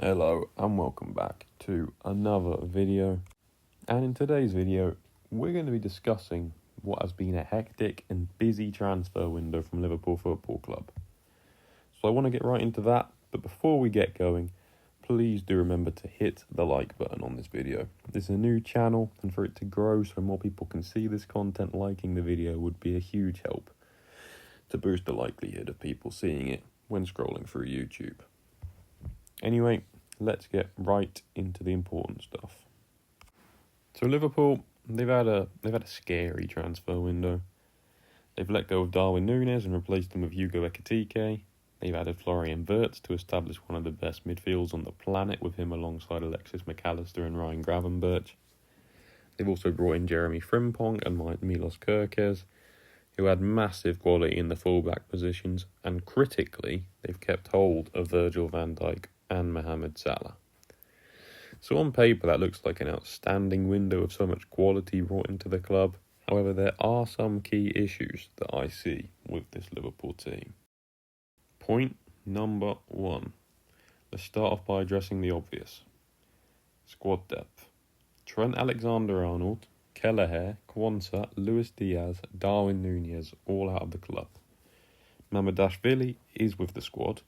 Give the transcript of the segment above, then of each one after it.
Hello and welcome back to another video, and in today's video we're going to be discussing what has been a hectic and busy transfer window from Liverpool Football Club. So I want to get right into that, but before we get going, please do remember to hit the like button on this video. This is a new channel, and for it to grow so more people can see this content, liking the video would be a huge help to boost the likelihood of people seeing it when scrolling through YouTube. Anyway, let's get right into the important stuff. So Liverpool, they've had a scary transfer window. They've let go of Darwin Núñez and replaced him with Hugo Ekitike. They've added Florian Wirtz to establish one of the best midfields on the planet, with him alongside Alexis McAllister and Ryan Gravenberch. They've also brought in Jeremy Frimpong and Milos Kerkez, who had massive quality in the fullback positions, and critically, they've kept hold of Virgil van Dijk and Mohamed Salah. So on paper that looks like an outstanding window of so much quality brought into the club. However, there are some key issues that I see with this Liverpool team. Point number 1. Let's start off by addressing the obvious. Squad depth. Trent Alexander-Arnold, Kelleher, Quansah, Luis Diaz, Darwin Núñez, all out of the club. Mamardashvili is with the squad.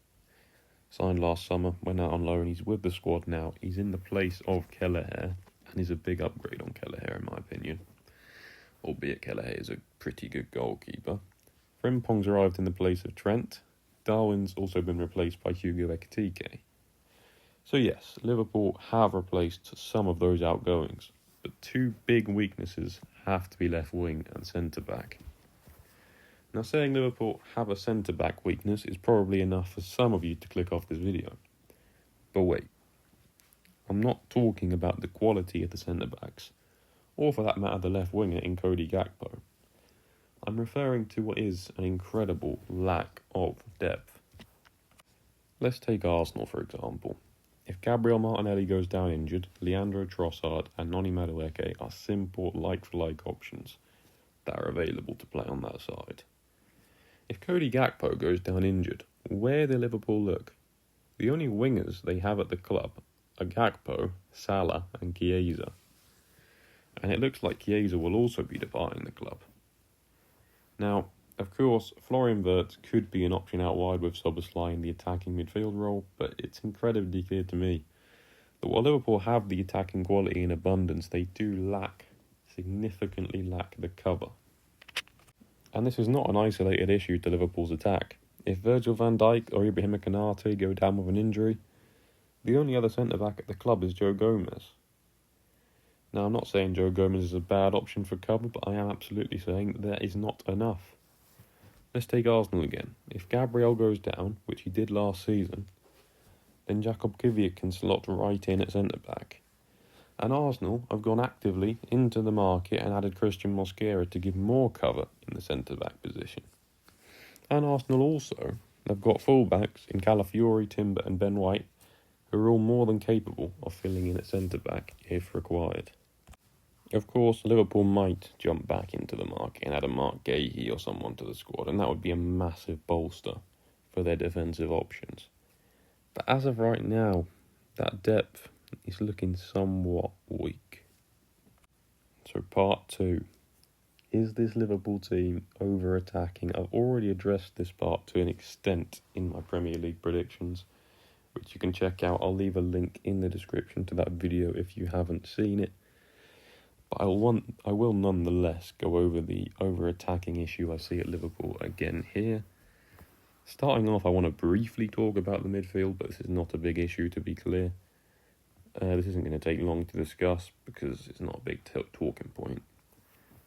Signed last summer, went out on loan, he's with the squad now. He's in the place of Kelleher, and he's a big upgrade on Kelleher in my opinion. Albeit Kelleher is a pretty good goalkeeper. Frimpong's arrived in the place of Trent. Darwin's also been replaced by Hugo Ekitike. So yes, Liverpool have replaced some of those outgoings, but two big weaknesses have to be left wing and centre-back. Now, saying Liverpool have a centre-back weakness is probably enough for some of you to click off this video. But wait, I'm not talking about the quality of the centre-backs, or for that matter the left winger in Cody Gakpo. I'm referring to what is an incredible lack of depth. Let's take Arsenal for example. If Gabriel Martinelli goes down injured, Leandro Trossard and Noni Madueke are simple like-for-like options that are available to play on that side. If Cody Gakpo goes down injured, where do Liverpool look? The only wingers they have at the club are Gakpo, Salah and Chiesa. And it looks like Chiesa will also be departing the club. Now, of course, Florian Wirtz could be an option out wide with Szoboszlai in the attacking midfield role, but it's incredibly clear to me that while Liverpool have the attacking quality in abundance, they do significantly lack the cover. And this is not an isolated issue to Liverpool's attack. If Virgil van Dijk or Ibrahima Konate go down with an injury, the only other centre-back at the club is Joe Gomez. Now, I'm not saying Joe Gomez is a bad option for cover, but I am absolutely saying that that is not enough. Let's take Arsenal again. If Gabriel goes down, which he did last season, then Jakub Kiwior can slot right in at centre-back. And Arsenal have gone actively into the market and added Christian Mosquera to give more cover in the centre-back position. And Arsenal also have got full-backs in Calafiori, Timber and Ben White, who are all more than capable of filling in at centre-back if required. Of course, Liverpool might jump back into the market and add a Mark Gahey or someone to the squad, and that would be a massive bolster for their defensive options. But as of right now, that depth is looking somewhat weak. So part 2. Is this Liverpool team over-attacking? I've already addressed this part to an extent in my Premier League predictions, which you can check out. I'll leave a link in the description to that video if you haven't seen it. But I will nonetheless go over the over-attacking issue I see at Liverpool again here. Starting off, I want to briefly talk about the midfield, but this is not a big issue to be clear. This isn't going to take long to discuss because it's not a big talking point.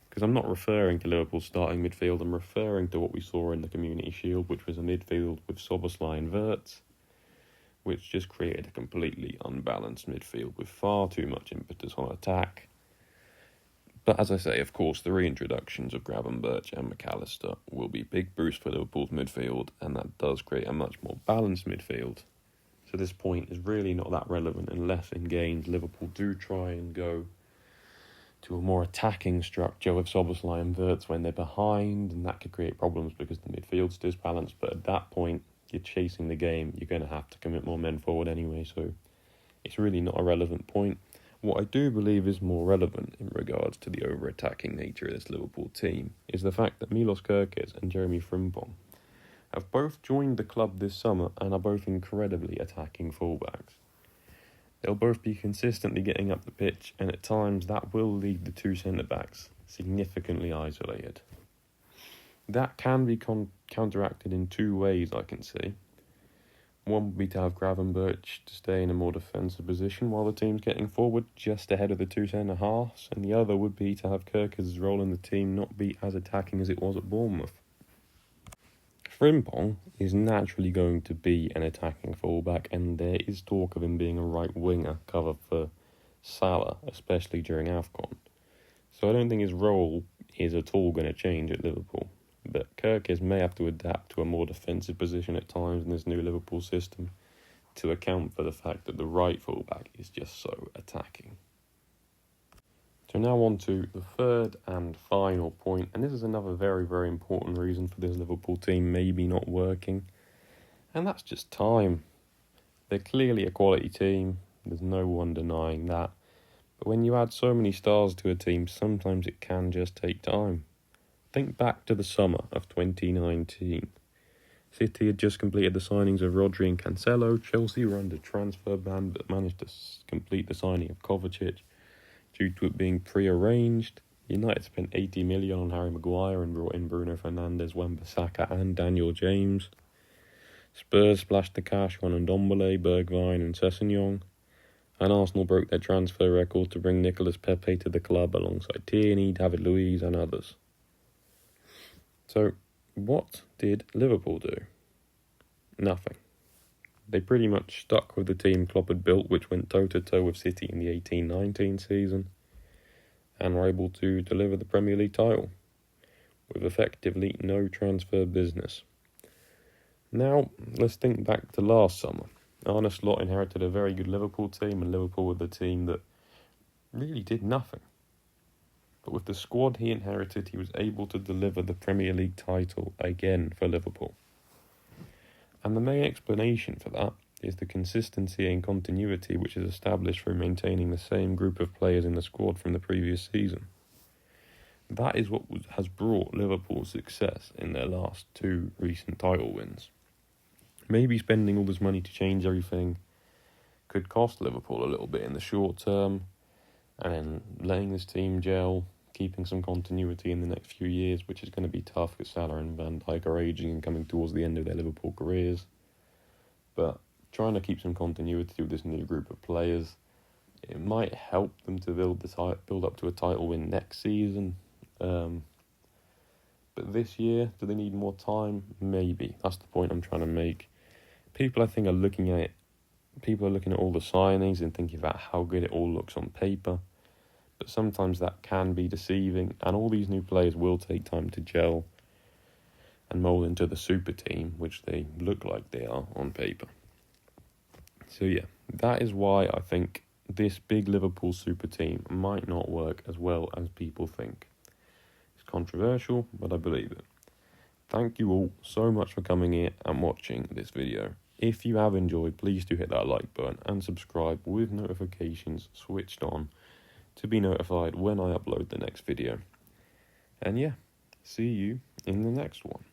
Because I'm not referring to Liverpool's starting midfield, I'm referring to what we saw in the Community Shield, which was a midfield with Szoboszlai and Wirtz, which just created a completely unbalanced midfield with far too much impetus on attack. But as I say, of course, the reintroductions of Gravenberch and McAllister will be big boost for Liverpool's midfield, and that does create a much more balanced midfield. So this point is really not that relevant unless in games Liverpool do try and go to a more attacking structure with Szoboszlai and Wirtz when they're behind, and that could create problems because the midfield's disbalanced. But at that point, you're chasing the game, you're going to have to commit more men forward anyway, so it's really not a relevant point. What I do believe is more relevant in regards to the over-attacking nature of this Liverpool team is the fact that Milos Kerkez and Jeremy Frimpong have both joined the club this summer and are both incredibly attacking fullbacks. They'll both be consistently getting up the pitch, and at times that will leave the two centre-backs significantly isolated. That can be counteracted in two ways, I can see. One would be to have Gravenberch to stay in a more defensive position while the team's getting forward, just ahead of the two centre-halves, and the other would be to have Kerkez's role in the team not be as attacking as it was at Bournemouth. Frimpong is naturally going to be an attacking fullback, and there is talk of him being a right winger cover for Salah, especially during AFCON. So I don't think his role is at all going to change at Liverpool. But Kerkez may have to adapt to a more defensive position at times in this new Liverpool system to account for the fact that the right fullback is just so attacking. So now on to the third and final point, and this is another very, very important reason for this Liverpool team maybe not working, and that's just time. They're clearly a quality team, there's no one denying that, but when you add so many stars to a team, sometimes it can just take time. Think back to the summer of 2019. City had just completed the signings of Rodri and Cancelo. Chelsea were under transfer ban but managed to complete the signing of Kovacic due to it being pre-arranged. United spent 80 million on Harry Maguire and brought in Bruno Fernandes, Wan-Bissaka and Daniel James. Spurs splashed the cash on Ndombele, Bergwijn and Sessegnon. And Arsenal broke their transfer record to bring Nicolas Pepe to the club alongside Tierney, David Luiz and others. So, what did Liverpool do? Nothing. They pretty much stuck with the team Klopp had built, which went toe-to-toe with City in the 18-19 season, and were able to deliver the Premier League title, with effectively no transfer business. Now, let's think back to last summer. Arne Slot inherited a very good Liverpool team, and Liverpool were the team that really did nothing. But with the squad he inherited, he was able to deliver the Premier League title again for Liverpool. And the main explanation for that is the consistency and continuity which is established through maintaining the same group of players in the squad from the previous season. That is what has brought Liverpool success in their last two recent title wins. Maybe spending all this money to change everything could cost Liverpool a little bit in the short term, and then letting this team gel, keeping some continuity in the next few years, which is going to be tough because Salah and Van Dijk are aging and coming towards the end of their Liverpool careers. But trying to keep some continuity with this new group of players, it might help them to build up to a title win next season. But this year, do they need more time? Maybe. That's the point I'm trying to make. People, I think, are looking at all the signings and thinking about how good it all looks on paper. But sometimes that can be deceiving, and all these new players will take time to gel and mould into the super team, which they look like they are on paper. So yeah, that is why I think this big Liverpool super team might not work as well as people think. It's controversial, but I believe it. Thank you all so much for coming here and watching this video. If you have enjoyed, please do hit that like button and subscribe with notifications switched on to be notified when I upload the next video. And yeah, see you in the next one.